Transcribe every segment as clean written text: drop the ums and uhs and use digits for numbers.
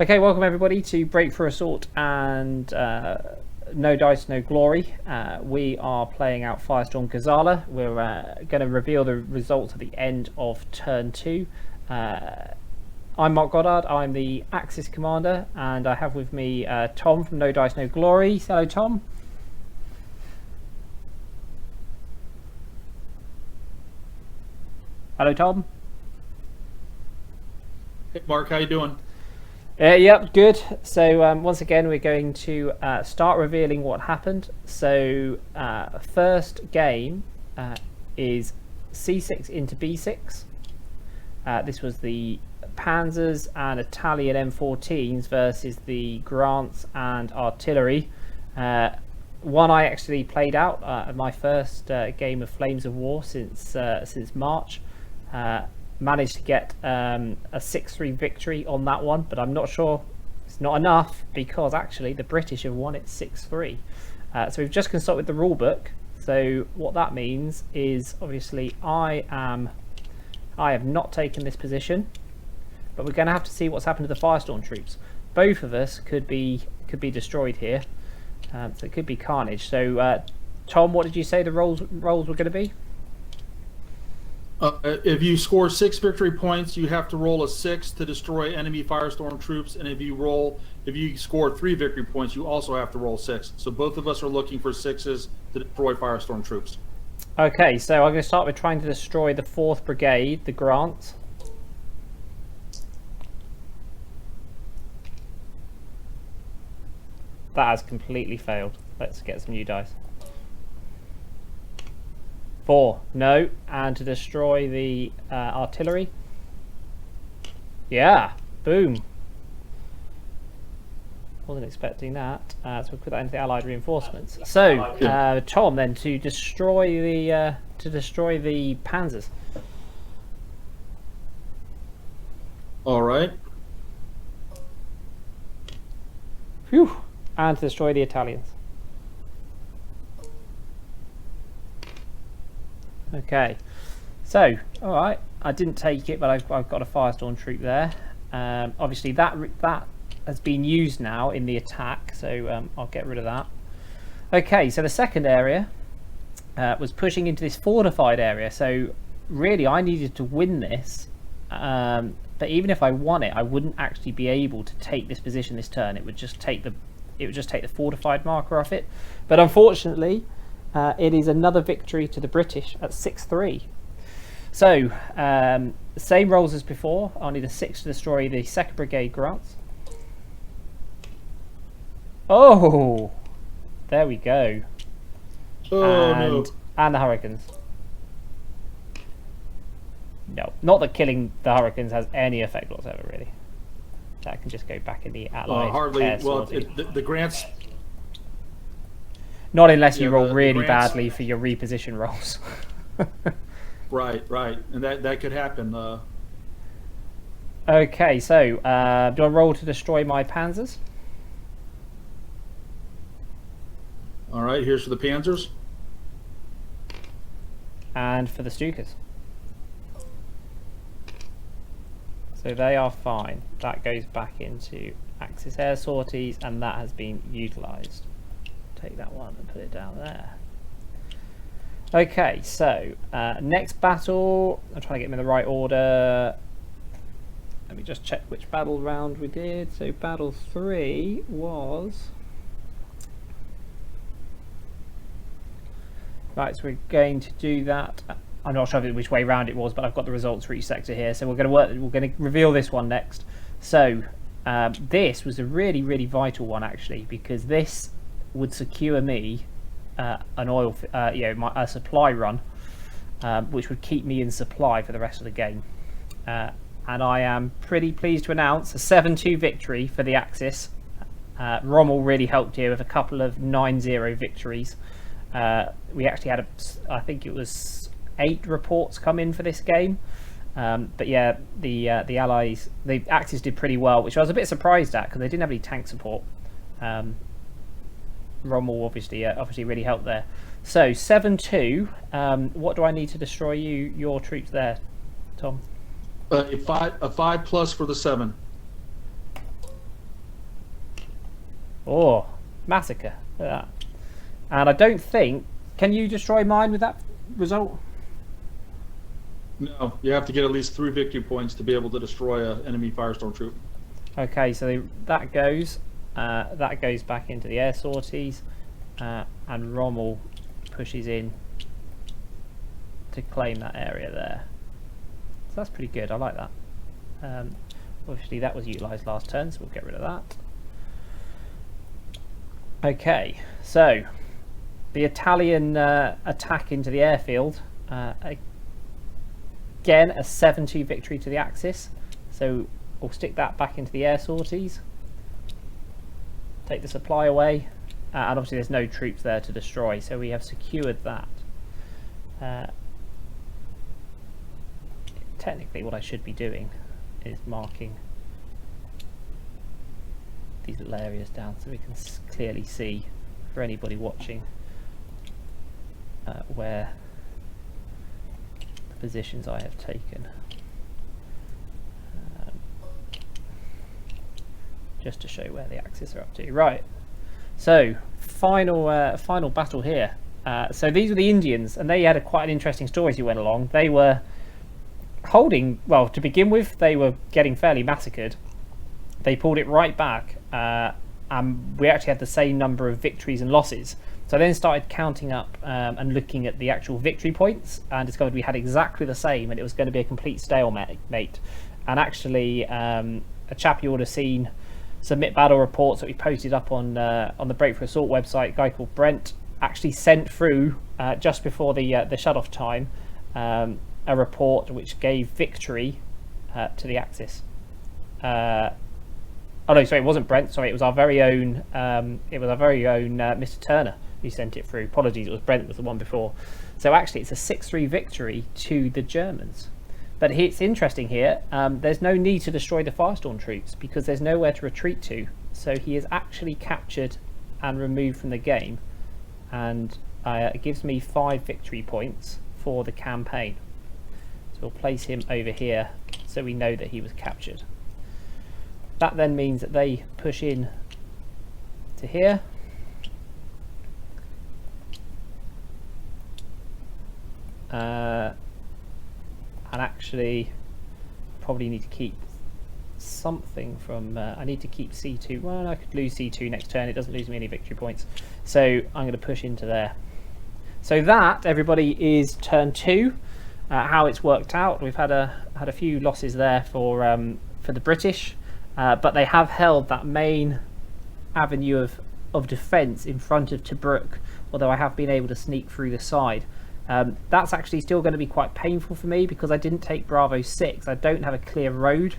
Okay, welcome everybody to Breakthrough Assault and No Dice, No Glory. We are playing out Firestorm Gazala. We're going to reveal the results at the end of turn 2. I'm Mark Goddard, I'm the Axis Commander, and I have with me Tom from No Dice, No Glory. Hello, Tom. Hello, Tom. Hey, Mark, how you doing? Yep, good. So once again, we're going to start revealing what happened. So first game is C6 into B6. This was the Panzers and Italian M14s versus the Grants and Artillery. One I actually played out my first game of Flames of War since March. Managed to get a 6-3 victory on that one, but I'm not sure it's not enough because actually the British have won it 6-3. So we've just consulted the rule book. So what that means is obviously I have not taken this position, but we're going to have to see what's happened to the Firestorm troops. Both of us could be destroyed here, so it could be carnage. So Tom, what did you say the roles were going to be? If you score 6 victory points, you have to roll a 6 to destroy enemy Firestorm troops, and if you score 3 victory points, you also have to roll 6. So both of us are looking for 6s to destroy Firestorm troops. Okay, so I'm going to start with trying to destroy the 4th Brigade, the Grants. That has completely failed. Let's get some new dice. 4, no. And to destroy the artillery. Yeah, boom. Wasn't expecting that. So we'll put that into the Allied reinforcements. So Tom, then to destroy the Panzers. All right. Phew. And to destroy the Italians. Okay, so all right, I didn't take it, but I've got a Firestorm troop there. Obviously that has been used now in the attack, so I'll get rid of that. Okay, so the second area was pushing into this fortified area. So really, I needed to win this, but even if I won it, I wouldn't actually be able to take this position this turn. It would just take the fortified marker off it. But unfortunately, it is another victory to the British at 6-3. So, same rolls as before. I'll need a 6 to destroy the 2nd Brigade Grants. Oh! There we go. Oh, no. And the Hurricanes. No, not that killing the Hurricanes has any effect whatsoever, really. That can just go back in the Allied hardly. air Well, sorting. the Grants... Not unless you roll the really Grants... badly for your reposition rolls. Right, and that could happen. Okay, so do I roll to destroy my Panzers? All right, here's for the Panzers. And for the Stukas. So they are fine. That goes back into Axis air sorties, and that has been utilised. Take that one and put it down there. Okay, so next battle. I'm trying to get them in the right order. Let me just check which battle round we did. So battle 3 was... Right, so we're going to do that. I'm not sure which way round it was, but I've got the results for each sector here. So we're going to reveal this one next. So this was a really, really vital one actually, because this would secure me an oil, a supply run, which would keep me in supply for the rest of the game. And I am pretty pleased to announce a 7-2 victory for the Axis. Rommel really helped here with a couple of 9-0 victories. We actually had I think it was 8 reports come in for this game. But yeah, the Allies, the Axis did pretty well, which I was a bit surprised at because they didn't have any tank support. Rommel obviously really helped there. So 7-2. What do I need to destroy your troops there, Tom? A 5+ for the 7. Oh, massacre. Look at that. And I don't think... Can you destroy mine with that result? No, you have to get at least 3 victory points to be able to destroy an enemy Firestorm troop. Okay, so that goes back into the air sorties, and Rommel pushes in to claim that area there. So that's pretty good. I like that. Obviously, that was utilised last turn, so we'll get rid of that. Okay, so the Italian attack into the airfield. Again, a 7-2 victory to the Axis. So we'll stick that back into the air sorties. Take the supply away. And obviously there's no troops there to destroy, so we have secured that. Technically what I should be doing is marking these little areas down so we can clearly see, for anybody watching, where the positions I have taken. Just to show where the Axis are up to. Right, so final battle here. So these were the Indians, and they had quite an interesting story as you went along. They were holding, well, to begin with, they were getting fairly massacred. They pulled it right back, and we actually had the same number of victories and losses. So I then started counting up and looking at the actual victory points, and discovered we had exactly the same, and it was going to be a complete stalemate. And actually, a chap you would have seen submit battle reports that we posted up on the Breakthrough Assault website, a guy called Brent, actually sent through just before the shut-off time a report which gave victory to the Axis. Oh no, sorry, it wasn't Brent. Sorry, it was our very own. Mr. Turner who sent it through. Apologies, it was Brent. Was the one before. So actually, it's a 6-3 victory to the Germans. But it's interesting here. There's no need to destroy the Firestorm troops because there's nowhere to retreat to. So he is actually captured and removed from the game, and it gives me 5 victory points for the campaign. So we'll place him over here so we know that he was captured. That then means that they push in to here. And actually probably need to keep something from I need to keep C2. Well, I could lose C2 next turn. It doesn't lose me any victory points, so I'm going to push into there. So that, everybody, is turn 2. How it's worked out, we've had a few losses there for the British, but they have held that main avenue of defence in front of Tobruk, although I have been able to sneak through the side. That's actually still going to be quite painful for me because I didn't take Bravo 6. I don't have a clear road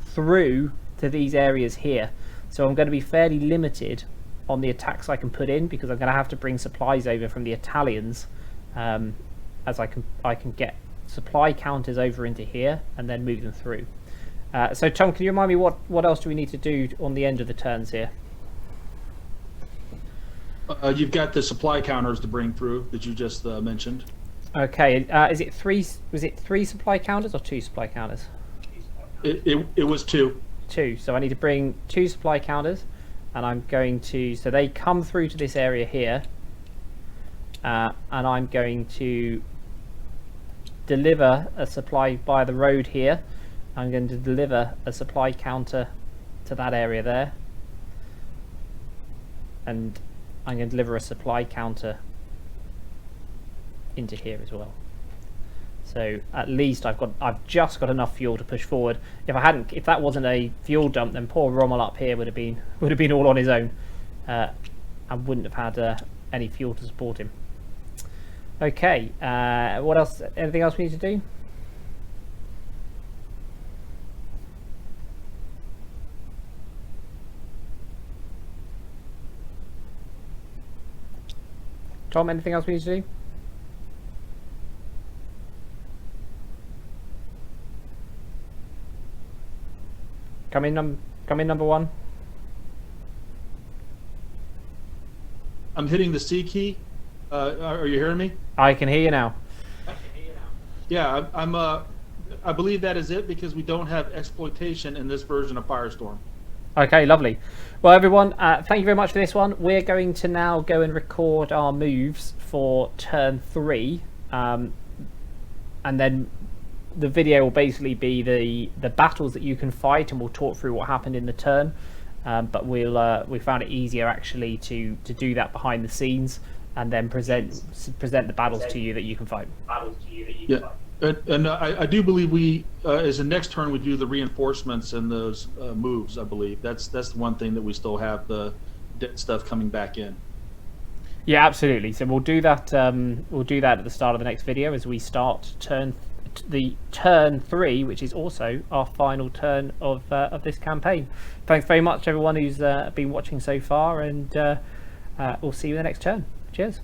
through to these areas here, so I'm going to be fairly limited on the attacks I can put in because I'm going to have to bring supplies over from the Italians, as I can get supply counters over into here and then move them through. So Tom, can you remind me what else do we need to do on the end of the turns here? You've got the supply counters to bring through that you just mentioned. Okay, is it 3? Was it 3 supply counters or 2 supply counters? It was 2. 2. So I need to bring 2 supply counters, and I'm going to. So they come through to this area here, and I'm going to deliver a supply by the road here. I'm going to deliver a supply counter to that area there, and I'm going to deliver a supply counter into here as well. So at least I've just got enough fuel to push forward. If that wasn't a fuel dump, then poor Rommel up here would have been all on his own, and wouldn't have had any fuel to support him. Okay, what else? Anything else we need to do? Tom, anything else we need to do? Come in, number 1. I'm hitting the C key. Are you hearing me? I can hear you now. Yeah, I believe that is it because we don't have exploitation in this version of Firestorm. Okay, lovely. Well, everyone, thank you very much for this one. We're going to now go and record our moves for turn 3, and then the video will basically be the battles that you can fight, and we'll talk through what happened in the turn. But we found it easier actually to do that behind the scenes, and then present the battles to you that you can fight. Yeah. And I do believe we, as the next turn, we do the reinforcements and those moves. I believe that's the one thing that we still have the dead stuff coming back in. Yeah, absolutely. So we'll do that. We'll do that at the start of the next video as we start turn 3, which is also our final turn of this campaign. Thanks very much, everyone who's been watching so far, and we'll see you in the next turn. Cheers.